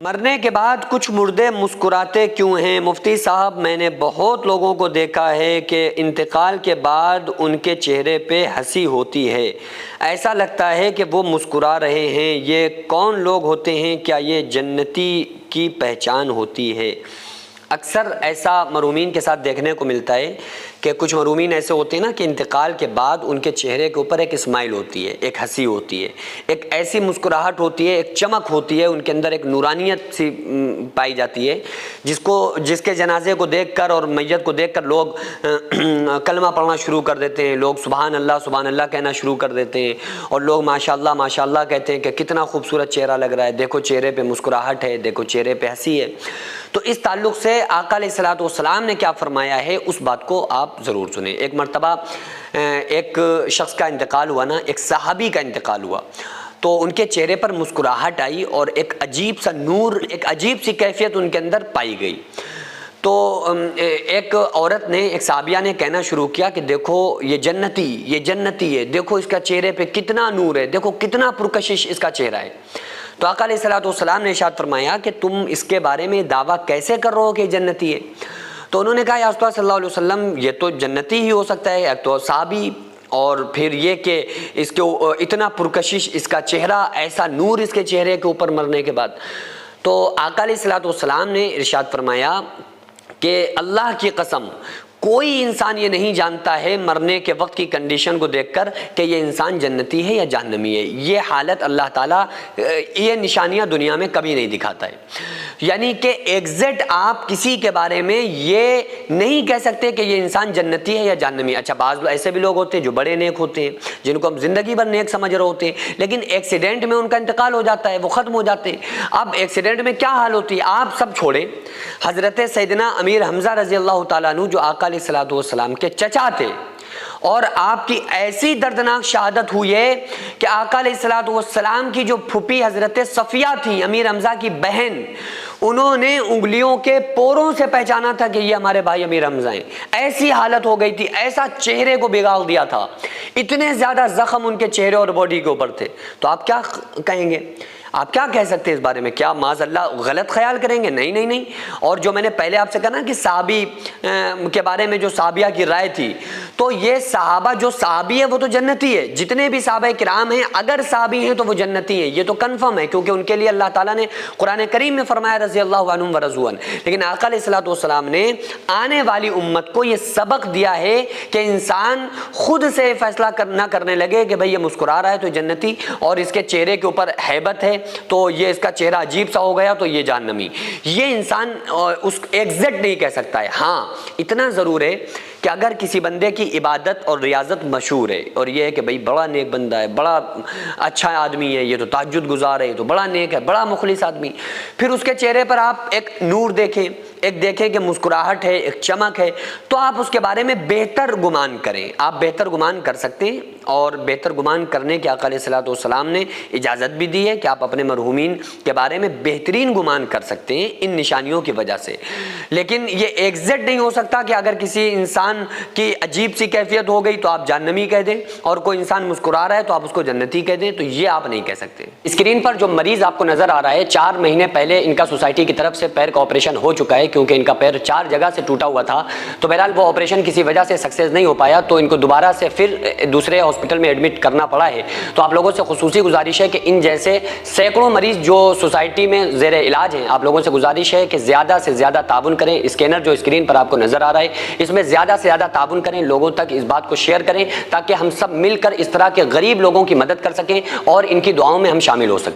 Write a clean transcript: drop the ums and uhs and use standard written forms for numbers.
مرنے کے بعد کچھ مردے مسکراتے کیوں ہیں؟ مفتی صاحب، میں نے بہت لوگوں کو دیکھا ہے کہ انتقال کے بعد ان کے چہرے پہ ہنسی ہوتی ہے، ایسا لگتا ہے کہ وہ مسکرا رہے ہیں۔ یہ کون لوگ ہوتے ہیں؟ کیا یہ جنتی کی پہچان ہوتی ہے؟ اکثر ایسا مرحومین کے ساتھ دیکھنے کو ملتا ہے کہ کچھ مرحومین ایسے ہوتے ہیں نا کہ انتقال کے بعد ان کے چہرے کے اوپر ایک اسمائل ہوتی ہے، ایک ہنسی ہوتی ہے، ایک ایسی مسکراہٹ ہوتی ہے، ایک چمک ہوتی ہے، ان کے اندر ایک نورانیت سی پائی جاتی ہے، جس کے جنازے کو دیکھ کر اور میت کو دیکھ کر لوگ کلمہ پڑھنا شروع کر دیتے ہیں، لوگ سبحان اللہ کہنا شروع کر دیتے ہیں، اور لوگ ماشاء اللہ کہتے ہیں کہ کتنا خوبصورت چہرہ لگ رہا ہے، دیکھو چہرے پہ مسکراہٹ ہے، دیکھو چہرے پہ ہنسی ہے۔ تو اس تعلق سے آقا علیہ الصلوۃ والسلام نے کیا فرمایا ہے، اس بات کو آپ ضرور سنیں۔ ایک مرتبہ ایک شخص کا انتقال ہوا نا، ایک صحابی کا انتقال ہوا، تو ان کے چہرے پر مسکراہٹ آئی اور ایک عجیب سا نور، ایک عجیب سی کیفیت ان کے اندر پائی گئی۔ تو ایک عورت نے، ایک صحابیہ نے کہنا شروع کیا کہ دیکھو یہ جنتی ہے، دیکھو اس کا چہرے پہ کتنا نور ہے، دیکھو کتنا پرکشش اس کا چہرہ ہے۔ تو آقا علیہ الصلوۃ والسلام نے ارشاد فرمایا کہ تم اس کے بارے میں دعویٰ کیسے کر رہے ہو کہ جنتی ہے؟ تو انہوں نے کہا یا رسول اللہ صلی اللہ علیہ وسلم، یہ تو جنتی ہی ہو سکتا ہے، ایک تو صحابی، اور پھر یہ کہ اس کے اتنا پرکشش اس کا چہرہ، ایسا نور اس کے چہرے کے اوپر مرنے کے بعد۔ تو آقا علیہ الصلوۃ والسلام نے ارشاد فرمایا کہ اللہ کی قسم کوئی انسان یہ نہیں جانتا ہے مرنے کے وقت کی کنڈیشن کو دیکھ کر کہ یہ انسان جنتی ہے یا جہنمی ہے۔ یہ حالت اللہ تعالیٰ، یہ نشانیاں دنیا میں کبھی نہیں دکھاتا ہے، یعنی کہ ایگزیکٹ آپ کسی کے بارے میں یہ نہیں کہہ سکتے کہ یہ انسان جنتی ہے یا جہنمی ہے۔ اچھا، بعض ایسے بھی لوگ ہوتے ہیں جو بڑے نیک ہوتے ہیں، جن کو ہم زندگی بھر نیک سمجھ رہے ہوتے ہیں، لیکن ایکسیڈنٹ میں ان کا انتقال ہو جاتا ہے، وہ ختم ہو جاتے ہیں۔ اب ایکسیڈنٹ میں کیا حال ہوتی ہے آپ سب چھوڑیں، حضرت سیدنا امیر حمزہ رضی اللہ تعالیٰ عنہ جو آقا علیہ الصلوۃ والسلام کے چچا تھے، اور آپ کی ایسی دردناک شہادت ہوئی ہے کہ آقا علیہ الصلوۃ والسلام کی جو پھوپھی حضرت صفیہ تھی، امیر حمزہ کی بہن، انہوں نے انگلیوں کے پوروں سے پہچانا تھا کہ یہ ہمارے بھائی امیر حمزہ ہیں۔ ایسی حالت ہو گئی تھی، ایسا چہرے کو بگاڑ دیا تھا، اتنے زیادہ زخم ان کے چہرے اور باڈی کے اوپر تھے۔ تو آپ کیا کہیں گے؟ آپ کیا کہہ سکتے ہیں اس بارے میں؟ کیا معاذ اللہ غلط خیال کریں گے؟ نہیں۔ اور جو میں نے پہلے آپ سے کہا نا کہ صحابی کے بارے میں جو صحابیہ کی رائے تھی، تو یہ صحابہ، جو صحابی ہے وہ تو جنتی ہے، جتنے بھی صحابہ کرام ہیں اگر صحابی ہیں تو وہ جنتی ہیں، یہ تو کنفرم ہے، کیونکہ ان کے لیے اللہ تعالیٰ نے قرآن کریم میں فرمایا رضی اللہ عنہم ورضوا عنہ۔ لیکن آقا علیہ الصلوۃ والسلام نے آنے والی امت کو یہ سبق دیا ہے کہ انسان خود سے فیصلہ نہ کرنے لگے کہ بھئی یہ مسکرا رہا ہے تو جنتی، اور اس کے چہرے کے اوپر ہیبت ہے تو یہ اس کا چہرہ عجیب سا ہو گیا تو یہ جہنمی۔ یہ انسان اس ایگزیکٹ نہیں کہہ سکتا ہے۔ ہاں، اتنا ضرور ہے کہ اگر کسی بندے کی عبادت اور ریاضت مشہور ہے، اور یہ ہے کہ بھئی بڑا نیک بندہ ہے، بڑا اچھا آدمی ہے، یہ تو تہجد گزار ہے، یہ تو بڑا نیک ہے، بڑا مخلص آدمی، پھر اس کے چہرے پر آپ ایک نور دیکھیں، ایک دیکھیں کہ مسکراہٹ ہے، ایک چمک ہے، تو آپ اس کے بارے میں بہتر گمان کریں۔ آپ بہتر گمان کر سکتے ہیں، اور بہتر گمان کرنے کی آقا علیہ الصلوۃ والسلام نے اجازت بھی دی ہے کہ آپ اپنے مرحومین کے بارے میں بہترین گمان کر سکتے ہیں ان نشانیوں کی وجہ سے۔ لیکن یہ ایگزیکٹ نہیں ہو سکتا کہ اگر کسی انسان کی عجیب سی کیفیت ہو گئی تو آپ جہنمی کہہ دیں، اور کوئی انسان مسکرا رہا ہے تو آپ اس کو جنتی کہہ دیں، تو یہ آپ نہیں کہہ سکتے۔ اسکرین پر جو مریض آپ کو نظر آ رہا ہے، 4 مہینے پہلے ان کا سوسائٹی کی طرف سے پیر کا آپریشن ہو چکا ہے، کیونکہ ان کا پیر 4 جگہ سے ٹوٹا ہوا تھا، تو بہرحال وہ آپریشن کسی وجہ سے سکسیس نہیں ہو پایا، تو ان کو دوبارہ سے پھر دوسرے ہاسپٹل میں ایڈمٹ کرنا پڑا ہے۔ تو آپ لوگوں سے خصوصی گزارش ہے کہ ان جیسے سینکڑوں مریض جو سوسائٹی میں زیر علاج ہیں، آپ لوگوں سے گزارش ہے کہ زیادہ سے زیادہ تعاون کریں۔ اسکینر جو اسکرین پر آپ کو نظر آ رہا ہے، اس میں زیادہ سے زیادہ تعاون کریں، لوگوں تک اس بات کو شیئر کریں، تاکہ ہم سب مل کر اس طرح کے غریب لوگوں کی مدد کر سکیں اور ان کی دعاؤں میں ہم شامل ہو سکیں۔